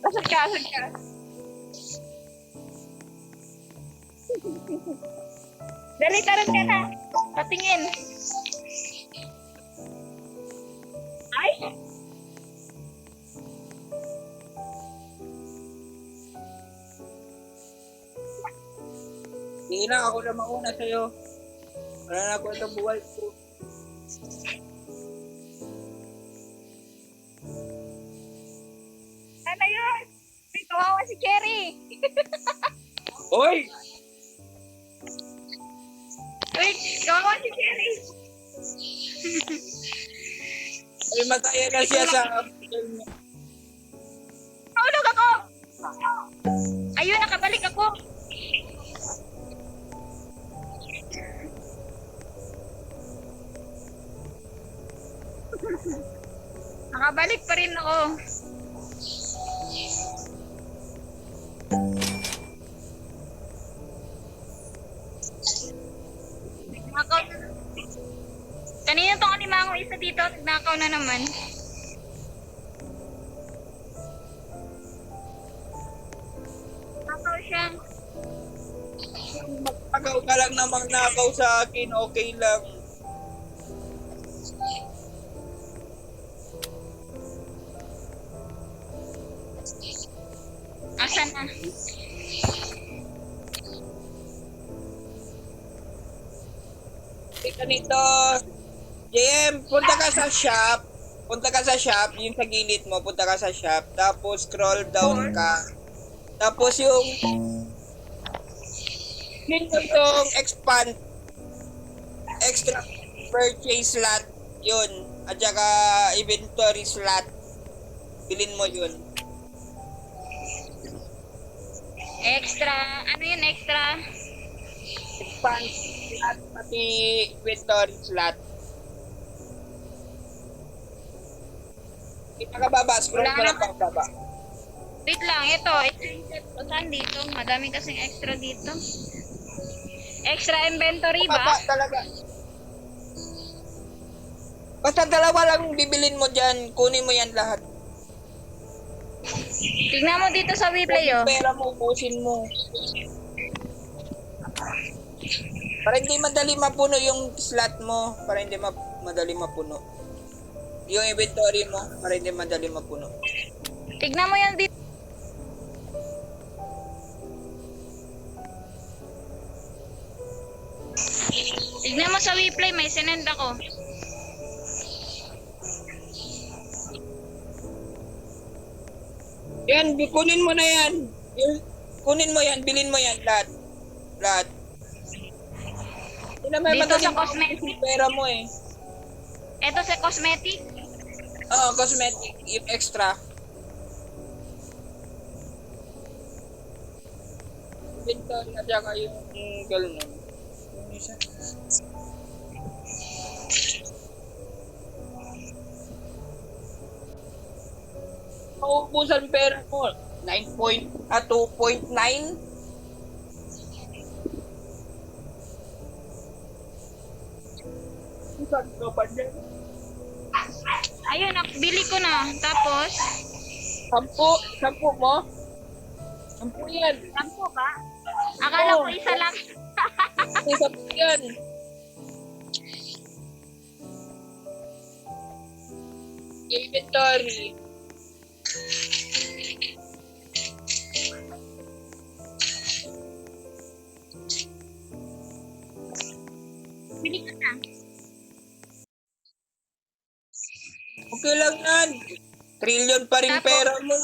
Asad ka, asad ka. Dali, tarot ka na. Patingin. Ay! Hindi na, ako na mauna sa'yo. Wala na ako itong buhay ko. Ano yun? May kawawa si Cherry. Hoy! Wait, kawawa si Cherry. Ay, mataya na siya sa... Naulog ako. Ayun, nakabalik ako. Nakabalik pa rin ako. Nakaw. Kanina tong animango isa dito, nakaw na naman. Nakaw siya. Magaw ka lang namang nakaw sa akin, okay lang. Asan na? Ika nito. JM, punta ka sa shop. Punta ka sa shop, yung sa gilid mo, punta ka sa shop. Tapos scroll down ka. Tapos yung... Yun yung expand. Extra purchase slot. Yun. At saka inventory slot. Bilin mo yun. Extra. Ano yun extra? Expand slot pati inventory slot. Kita ka baba, scroll Wala mo lang naman. pababa. Wait lang, ito. Saan dito? Madami kasing extra dito. Extra inventory Baba ba? talaga. Basta dalawa lang bibilin mo dyan, kunin mo yan lahat. Tignan mo dito sa WePlay, oh. Pera mo, ubusin mo. Para hindi madali mapuno yung slot mo. Para hindi madali mapuno. Yung inventory mo, para hindi madali mapuno. Tignan mo yan dito. Tignan mo sa WePlay, may sinend ako. Yan, kunin mo na yan. Kunin mo yan, bilin mo yan lahat. Lahat. Hindi naman Dito madali sa mapuno cosmetic? yung pera mo eh. Ito sa cosmetic. Oo, cosmetic, yung extra. Inventory at saka yung gano'n. Yung isa. Mauubusan pera mo. 2.9. Saan ka ba dyan? Ayun, bili ko na. Tapos, 10 mo? 10 yan. 10 ka? Akala ko isa lang. May 10 yan. Inventory. Bili ko na. Okay lang yan. Trillion pa rin Tapos- pera mo.